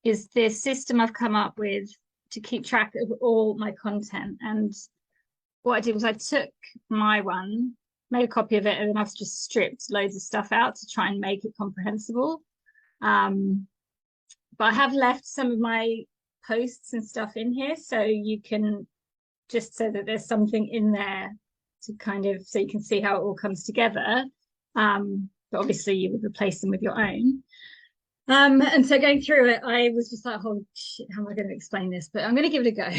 is this system I've come up with to keep track of all my content. And what I did was I took my one, made a copy of it, and then I've just stripped loads of stuff out to try and make it comprehensible. But I have left some of my posts and stuff in here, so you can just so that there's something in there to kind of so you can see how it all comes together. But obviously you would replace them with your own. And so going through it, I was just like, oh shit, how am I going to explain this? But I'm going to give it a go.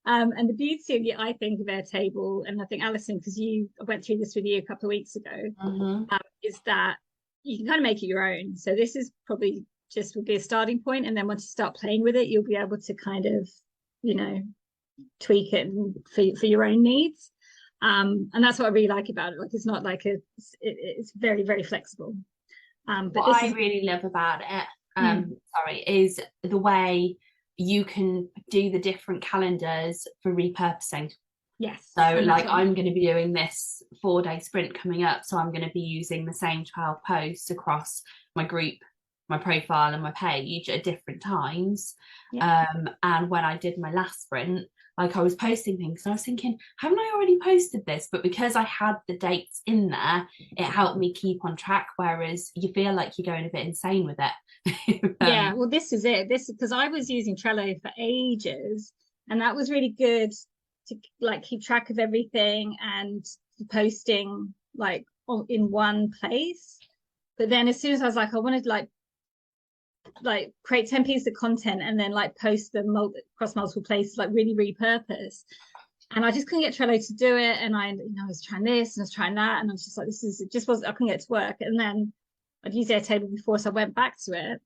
And the beauty of I think of Airtable, and I think Alison, because I went through this with you a couple of weeks ago, is that you can kind of make it your own. So this is probably just would be a starting point, and then once you start playing with it, you'll be able to kind of, tweak it for your own needs. And that's what I really like about it. Like it's not like it's very, very flexible. But what I really love about it, is the way you can do the different calendars for repurposing. Yes. So like I'm going to be doing this 4-day sprint coming up. So I'm going to be using the same 12 posts across my group, my profile and my page at different times. Yeah. And when I did my last sprint, like I was posting things and I was thinking, haven't I already posted this? But because I had the dates in there, it helped me keep on track. Whereas you feel like you're going a bit insane with it. Yeah, well, this is it. This because I was using Trello for ages, and that was really good to like keep track of everything and posting like in one place. But then as soon as I was like, I wanted like create 10 pieces of content and then like post them across multiple places, like really repurpose. And I just couldn't get Trello to do it. And I was trying this and I was trying that. And I was just like, I couldn't get it to work. And then I'd used Airtable before, so I went back to it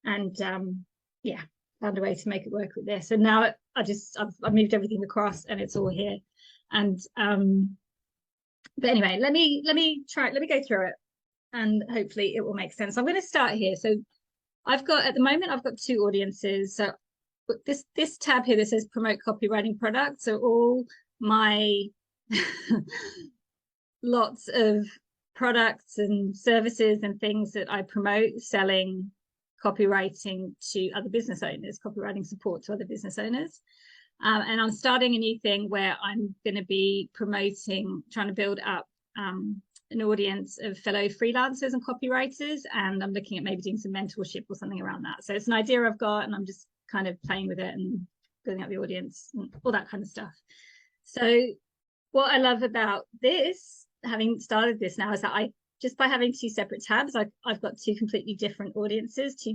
and found a way to make it work with this. And now I've moved everything across and it's all here. And but anyway, let me go through it and hopefully it will make sense. I'm going to start here. So at the moment I've got 2 audiences. So this tab here that says promote copywriting products. So all my lots of products and services and things that I promote selling copywriting to other business owners, copywriting support to other business owners. And I'm starting a new thing where I'm going to be trying to build up an audience of fellow freelancers and copywriters. And I'm looking at maybe doing some mentorship or something around that. So it's an idea I've got and I'm just kind of playing with it and building up the audience and all that kind of stuff. So what I love about this, having started this now, is that just by having 2 separate tabs, I've got 2 completely different audiences, 2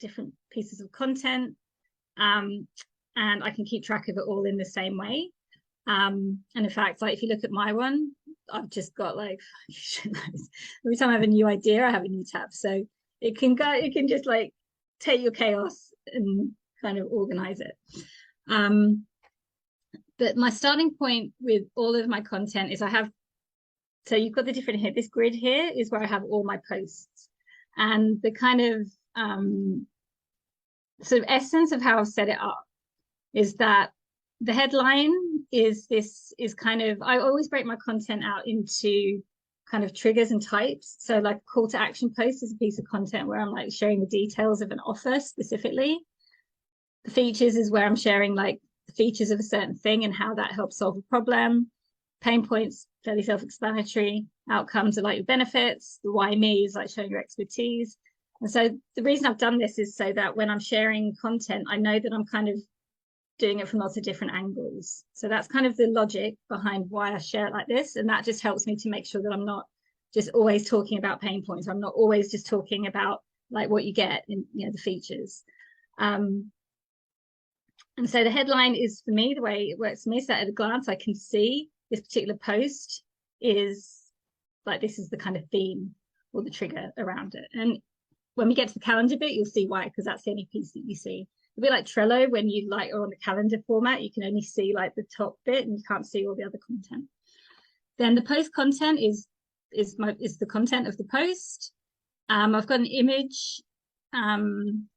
different pieces of content, and I can keep track of it all in the same way. And in fact, like if you look at my one, I've just got like every time I have a new idea, I have a new tab. So it can just like take your chaos and kind of organize it. But my starting point with all of my content is so you've got the different here. This grid here is where I have all my posts, and the kind of sort of essence of how I've set it up is that the headline is kind of, I always break my content out into kind of triggers and types. So like call to action post is a piece of content where I'm like sharing the details of an offer specifically. The features is where I'm sharing like the features of a certain thing and how that helps solve a problem. Pain points, fairly self-explanatory. Outcomes are like your benefits. The why me is like showing your expertise. And so the reason I've done this is so that when I'm sharing content, I know that I'm kind of doing it from lots of different angles. So that's kind of the logic behind why I share it like this. And that just helps me to make sure that I'm not just always talking about pain points. I'm not always just talking about like what you get in, the features. And so the headline is, for me, the way it works for me is that at a glance, I can see this particular post is like, this is the kind of theme or the trigger around it. And when we get to the calendar bit, you'll see why, because that's the only piece that you see. A bit like Trello, when you like are on the calendar format, you can only see like the top bit and you can't see all the other content. Then the post content is the content of the post. I've got an image column.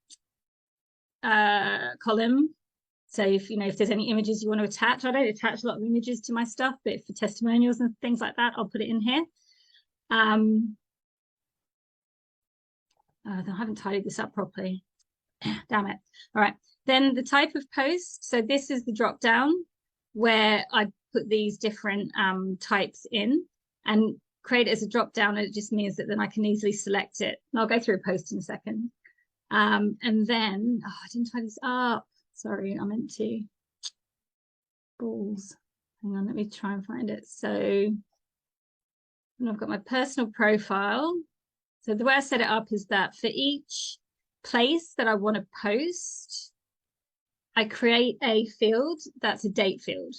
So if there's any images you want to attach, I don't attach a lot of images to my stuff, but for testimonials and things like that, I'll put it in here. I haven't tidied this up properly. Damn it. All right. Then the type of post. So this is the drop down where I put these different types in and create it as a drop down. It just means that then I can easily select it. And I'll go through a post in a second. And then, I didn't tie this up. Sorry, I meant to. Balls. Hang on, let me try and find it. So I've got my personal profile. So the way I set it up is that for each place that I want to post, I create a field that's a date field.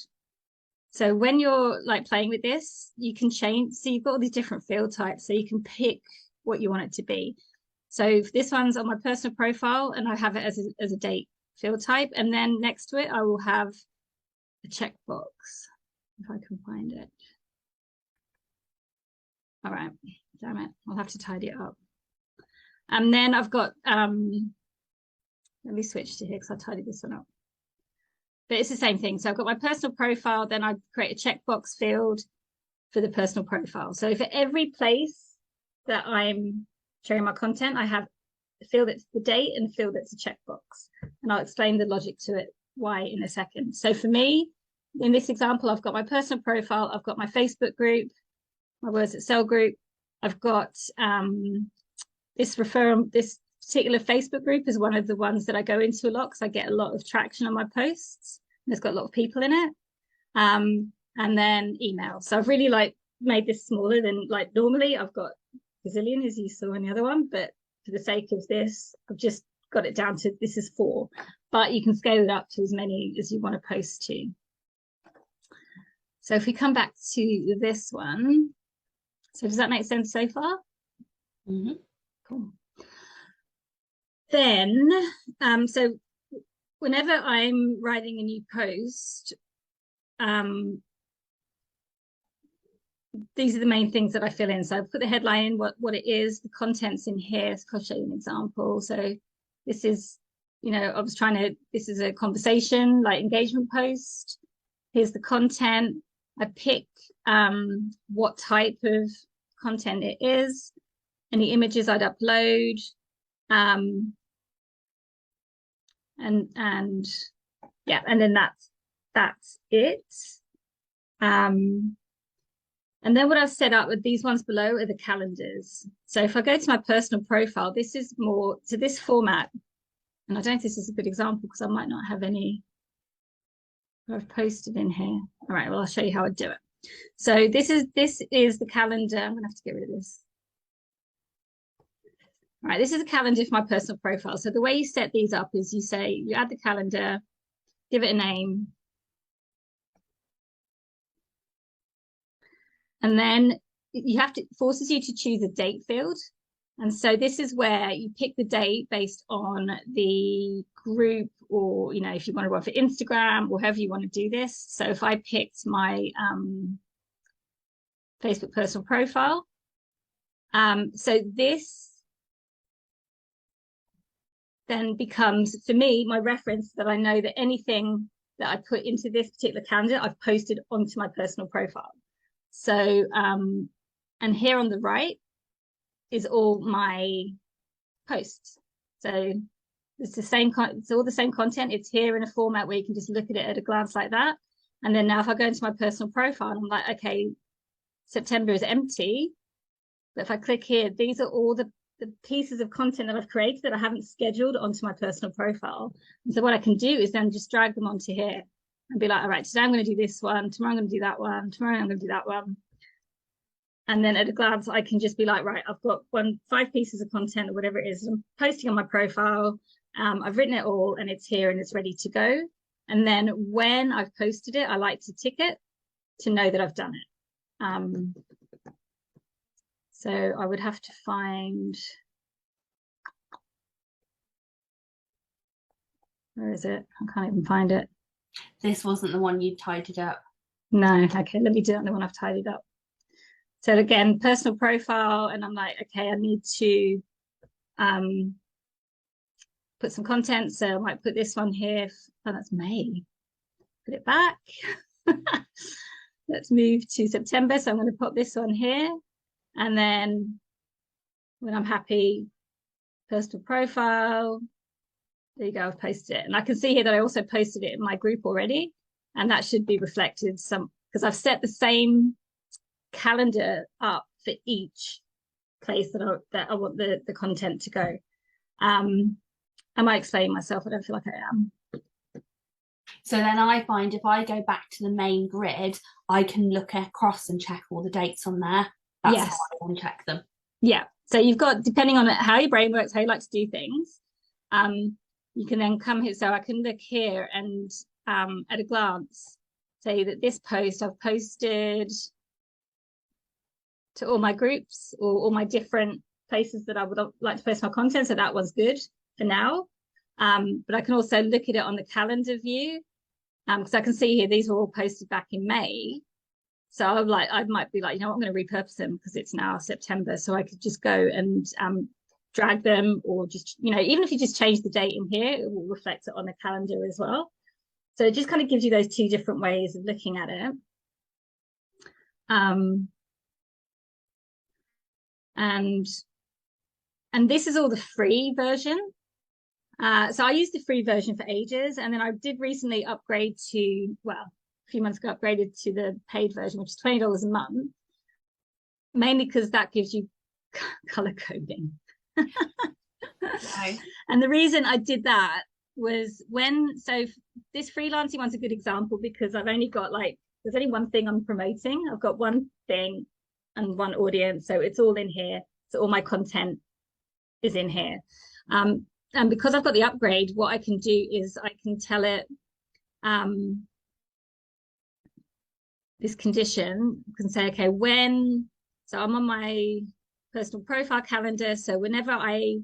So when you're like playing with this, you can change. So you've got all these different field types, so you can pick what you want it to be. So this one's on my personal profile, and I have it as a date field type. And then next to it, I will have a checkbox, if I can find it. All right, damn it, I'll have to tidy it up. And then I've got, let me switch to here because I tidied this one up. But it's the same thing. So I've got my personal profile, then I create a checkbox field for the personal profile. So for every place that I'm sharing my content, I have a field that's the date and a field that's a checkbox. And I'll explain the logic to it, why, in a second. So for me, in this example, I've got my personal profile, I've got my Facebook group, my Words That Sell group, I've got this particular Facebook group is one of the ones that I go into a lot because I get a lot of traction on my posts. And it's got a lot of people in it. And then email. So I've really made this smaller than normally. I've got a gazillion, as you saw in the other one, but for the sake of this, I've just got it down to this is 4. But you can scale it up to as many as you want to post to. So if we come back to this one, so does that make sense so far? Mm-hmm. Cool. Then, so whenever I'm writing a new post, these are the main things that I fill in. So I put the headline in, what it is, the contents in here. So I'll show you an example. So this is, this is a conversation, engagement post. Here's the content. I pick what type of content it is, any images I'd upload, and then that's it. And then what I've set up with these ones below are the calendars. So if I go to my personal profile, this is more to this format, and I don't think this is a good example because I might not have any I've posted in here. All right, well, I'll show you how I do it. So this is the calendar. I'm gonna have to get rid of this. All right, this is a calendar for my personal profile. So the way you set these up is you add the calendar, give it a name, and then forces you to choose a date field. And so this is where you pick the date based on the group, or, if you want to run for Instagram or however you want to do this. So if I picked my Facebook personal profile, so this then becomes, for me, my reference that I know that anything that I put into this particular calendar, I've posted onto my personal profile. So, and here on the right is all my posts. So it's the same, it's all the same content. It's here in a format where you can just look at it at a glance like that. And then now if I go into my personal profile, and I'm like, okay, September is empty. But if I click here, these are all the pieces of content that I've created that I haven't scheduled onto my personal profile. And so what I can do is then just drag them onto here and be like, all right, today I'm going to do this one, tomorrow I'm going to do that one, tomorrow I'm going to do that one. And then at a glance, I can just be like, right, I've got 5 pieces of content or whatever it is I'm posting on my profile. I've written it all and it's here and it's ready to go. And then when I've posted it, I like to tick it to know that I've done it. So I would have to find, where is it? I can't even find it. This wasn't the one you tidied up. No, okay, let me do the one I've tidied up. So again, personal profile, and I'm like, okay, I need to put some content. So I might put this one here. Oh, that's May. Put it back. Let's move to September. So I'm going to put this one here. And then when I'm happy, personal profile, There you go, I've posted it. And I can see here that I also posted it in my group already. And that should be reflected some, because I've set the same calendar up for each place that I want the content to go. Am I explaining myself? I don't feel like I am. So then I find if I go back to the main grid, I can look across and check all the dates on there. That's Yes. how I can check them. Yeah. So you've got, depending on how your brain works, how you like to do things, you can then come here. So I can look here and at a glance say that this post I've posted to all my groups or all my different places that I would like to post my content. So that one's good for now. But I can also look at it on the calendar view, because I can see here these were all posted back in May. So I might be like, you know what, I'm going to repurpose them because it's now September. So I could just go and drag them, or just, you know, even if you just change the date in here, it will reflect it on the calendar as well. So it just kind of gives you those two different ways of looking at it. And this is all the free version. So I used the free version for ages, and then I did recently upgrade to, well, a few months ago, upgraded to the paid version, which is $20 a month, mainly because that gives you color coding. Okay. And the reason I did that was so this freelancing one's a good example, because I've only got there's only one thing I'm promoting. I've got one thing and one audience, so it's all in here. So all my content is in here. And because I've got the upgrade, what I can do is I can tell it this condition. I can say, okay, so I'm on my personal profile calendar. So whenever I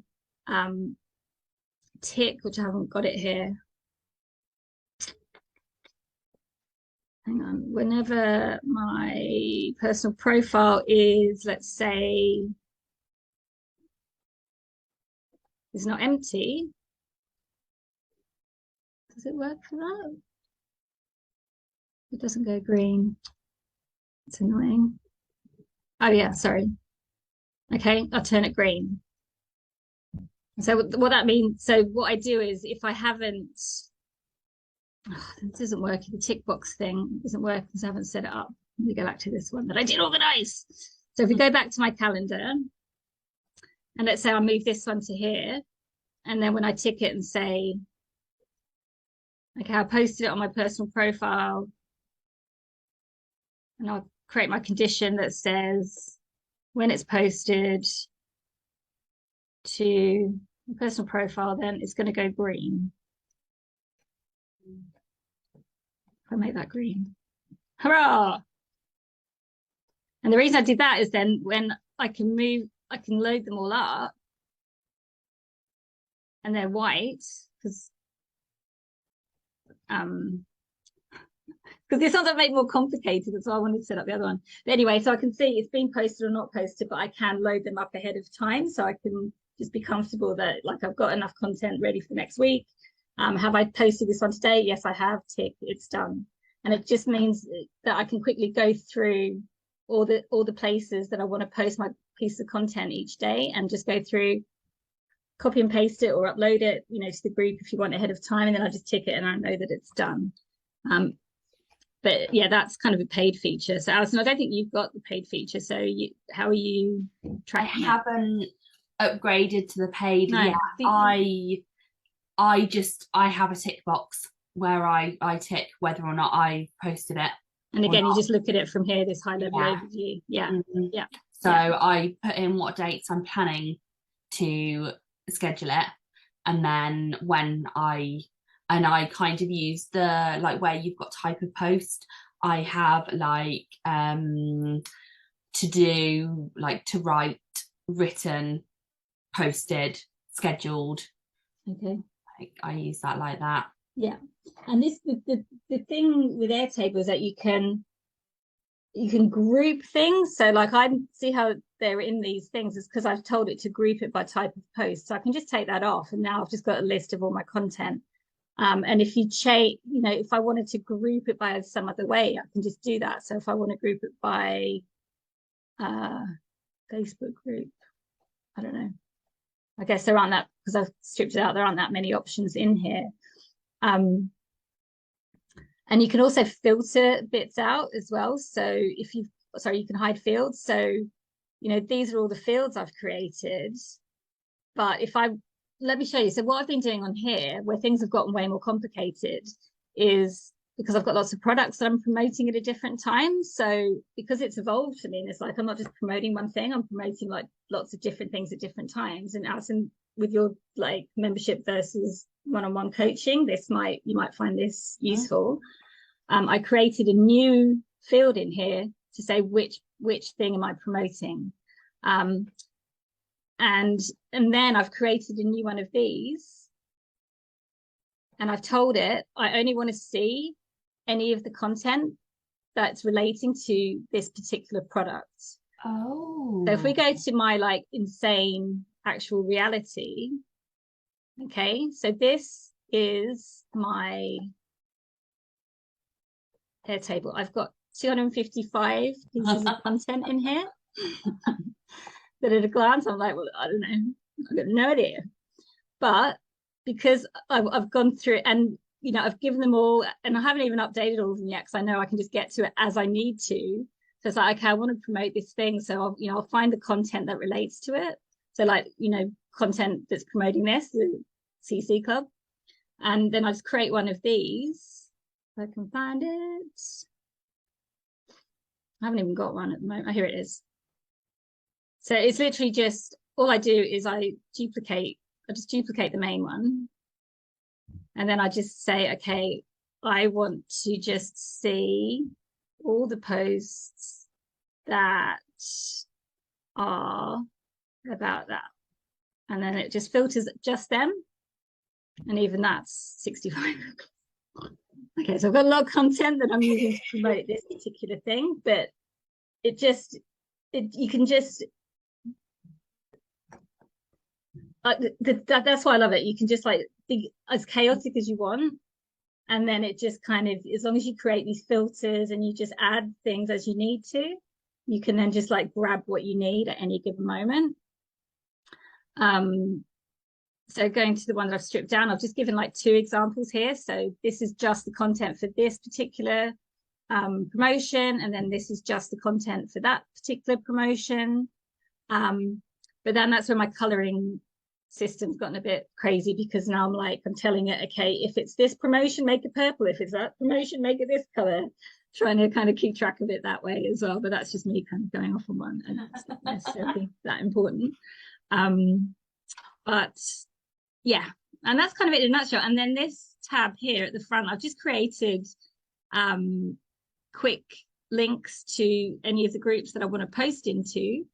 tick, which I haven't got it here. Hang on. Whenever my personal profile is, let's say, is not empty. Does it work for that? It doesn't go green. It's annoying. Oh yeah, sorry. Okay, I'll turn it green. So what that means, so what I do is if I haven't, it doesn't work, the tick box thing doesn't work because I haven't set it up. Let me go back to this one that I did organize. So if we go back to my calendar, and let's say I move this one to here, and then when I tick it and say, okay, I posted it on my personal profile, and I'll create my condition that says when it's posted to my personal profile, then it's going to go green. If I make that green, hurrah! And the reason I did that is then when I can load them all up, and they're white, because this one doesn't make it more complicated. That's why I wanted to set up the other one. But anyway, so I can see it's been posted or not posted, but I can load them up ahead of time, so I can just be comfortable that I've got enough content ready for next week. Have I posted this one today? Yes, I have. Tick, it's done. And it just means that I can quickly go through all the places that I want to post my piece of content each day, and just go through, copy and paste it or upload it, to the group if you want ahead of time, and then I just tick it and I know that it's done. But yeah, that's kind of a paid feature. So Alison, I don't think you've got the paid feature. So how are you tracking? I haven't upgraded to the paid yet. I have a tick box where I tick whether or not I posted it. And again, you just look at it from here, this high level overview. Yeah. Mm-hmm. Yeah. So I put in what dates I'm planning to schedule it, and then when I kind of use the where you've got type of post, I have to do to write, written, posted, scheduled. Okay. I use that like that. Yeah. And this the thing with Airtable is that you can group things. So I see how they're in these things is because I've told it to group it by type of post. So I can just take that off, and now I've just got a list of all my content. And if you change, if I wanted to group it by some other way, I can just do that. So if I want to group it by Facebook group, I don't know, I guess there aren't that, because I've stripped it out, there aren't that many options in here. And you can also filter bits out as well. So if you, sorry, you can hide fields. So, you know, these are all the fields I've created. But if I, let me show you. So what I've been doing on here, where things have gotten way more complicated, is because I've got lots of products that I'm promoting at a different time. So because it's evolved for me, and it's like, I'm not just promoting one thing, I'm promoting like lots of different things at different times. And as in with your like membership versus one-on-one coaching, you might find this useful. I created a new field in here to say which thing am I promoting. And then I've created a new one of these, and I've told it I only want to see any of the content that's relating to this particular product. Oh. So if we go to my like insane actual reality, okay, so this is my Airtable. I've got 255 pieces of content in here. But at a glance, I'm like, well, I don't know. I've got no idea. But because I've gone through it, and you know, I've given them all, and I haven't even updated all of them yet, because I know I can just get to it as I need to. So it's like, okay, I want to promote this thing, so I'll find the content that relates to it. So like, you know, content that's promoting this, the CC Club, and then I just create one of these. If I can find it. I haven't even got one at the moment. Oh, here it is. So it's literally just, all I do is I just duplicate the main one. And then I just say, okay, I want to just see all the posts that are about that. And then it just filters just them. And even that's 65. Okay, so I've got a lot of content that I'm using to promote this particular thing, but you can just, that's why I love it. You can just like be as chaotic as you want, and then it just kind of, as long as you create these filters and you just add things as you need to, you can then just like grab what you need at any given moment. So going to the one that I've stripped down, I've just given like 2 examples here. So this is just the content for this particular promotion, and then this is just the content for that particular promotion. But then that's where my coloring system's gotten a bit crazy, because now I'm telling it, okay, if it's this promotion, make it purple. If it's that promotion, make it this color. Trying to kind of keep track of it that way as well. But that's just me kind of going off on one, and it's not necessarily that important. But yeah, and that's kind of it in a nutshell. And then this tab here at the front, I've just created quick links to any of the groups that I want to post into.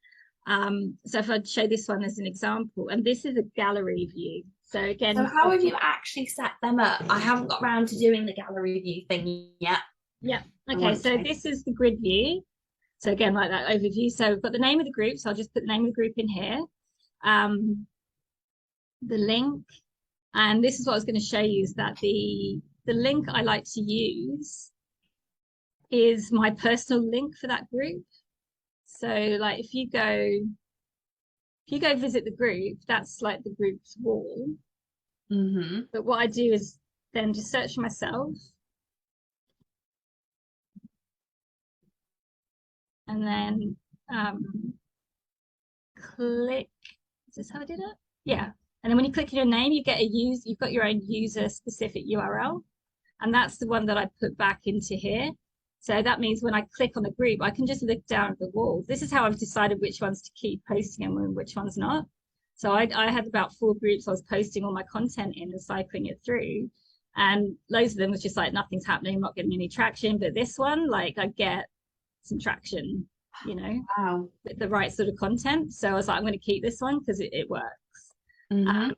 So if I show this one as an example, and this is a gallery view. So again, so how have you actually set them up? I haven't got around to doing the gallery view thing yet. Yeah. Okay. So this is the grid view. So again, like that overview. So I've got the name of the group. So I'll just put the name of the group in here. The link, and this is what I was going to show you, is that the link I like to use is my personal link for that group. So like if you go visit the group, that's like the group's wall. But what I do is then just search for myself, and then click. Is this how I did it? Yeah. And then when you click your name, you've got your own user specific URL. And that's the one that I put back into here. So that means when I click on the group, I can just look down at the wall. This is how I've decided which ones to keep posting and which ones not. So I had about 4 groups I was posting all my content in and cycling it through. And loads of them was just like, nothing's happening, I'm not getting any traction. But this one, like, I get some traction, you know, wow, with the right sort of content. So I was like, I'm going to keep this one because it works. And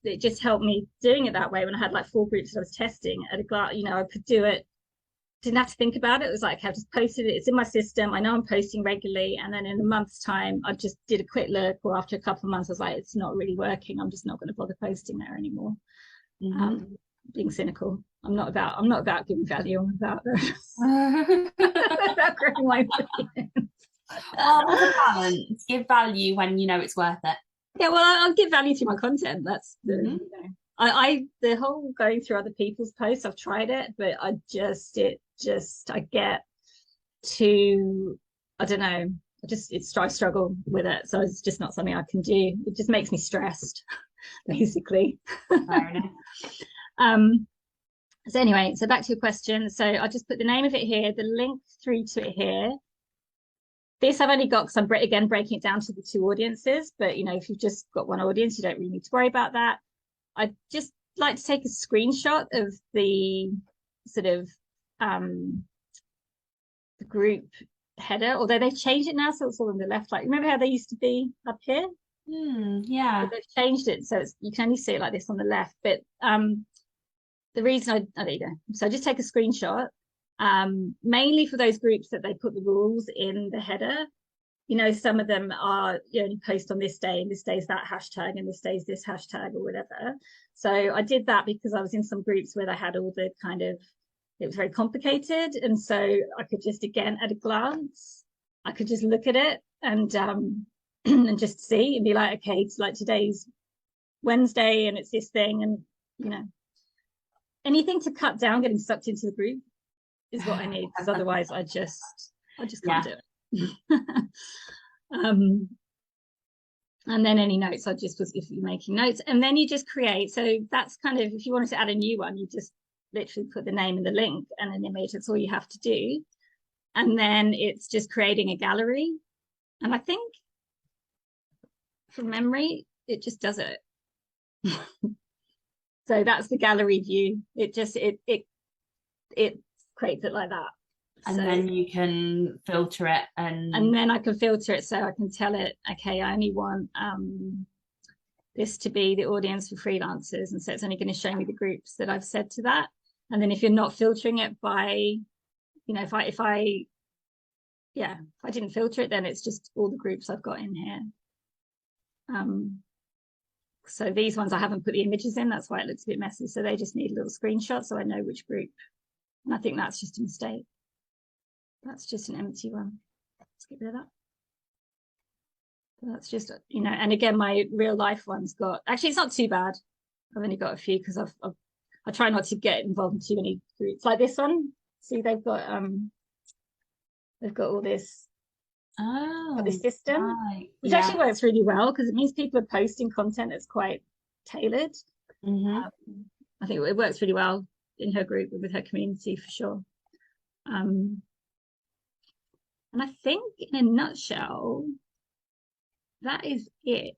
it just helped me doing it that way. When I had like 4 groups that I was testing at a glance, you know, I could do it, didn't have to think about it. It was like, I've just posted it, it's in my system, I know I'm posting regularly, and then in a month's time I just did a quick look, or after a couple of months I was like, it's not really working, I'm just not going to bother posting there anymore. Being cynical. I'm not about giving value, I'm about growing my audience. Well, there's a balance. Give value when you know it's worth it. Yeah, well, I'll give value to my content. That's the, Mm-hmm. you know, I the whole going through other people's posts, I've tried it, but I get too, I don't know, I struggle with it. So it's just not something I can do. It just makes me stressed, basically. Fair enough. um, so anyway, so back to your question. So I'll just put the name of it here, the link through to it here. This I've only got because I'm again breaking it down to the two audiences. But you know, if you've just got one audience, you don't really need to worry about that. I just like to take a screenshot of the sort of the group header, although they've changed it now, so it's all on the left. Like, remember how they used to be up here? Yeah. But they've changed it, so you can only see it like this on the left. But the reason there you go. So I just take a screenshot, mainly for those groups that they put the rules in the header. You know, some of them are you only post on this day, and this day's that hashtag, and this day's this hashtag, or whatever. So I did that because I was in some groups where they had all the kind of, it was very complicated, and so I could just, again, at a glance, I could just look at it and and just see and be like, okay, it's like today's Wednesday and it's this thing, and you know, anything to cut down getting sucked into the group is what I need, because otherwise I just can't do it. And then any notes, I just was, if you're making notes, and then you just create. So that's kind of, if you wanted to add a new one, you just literally put the name and the link and an image. That's all you have to do. And then it's just creating a gallery. And I think from memory, it just does it. So that's the gallery view. It just, it creates it like that. And so, then you can filter it, and then I can filter it, so I can tell it, okay, I only want this to be the audience for freelancers, and so it's only going to show me the groups that I've said to that. And then if you're not filtering it by, you know, if I didn't filter it, then it's just all the groups I've got in here. So these ones I haven't put the images in, that's why it looks a bit messy. So they just need a little screenshot so I know which group. And I think that's just a mistake. That's just an empty one. Let's get rid of that. That's just, you know, and again, my real life one's got, actually, it's not too bad. I've only got a few because I try not to get involved in too many groups. Like this one, see, they've got all this, this system, right. which actually works really well because it means people are posting content that's quite tailored. I think it works really well in her group with her community for sure. And I think in a nutshell, that is it.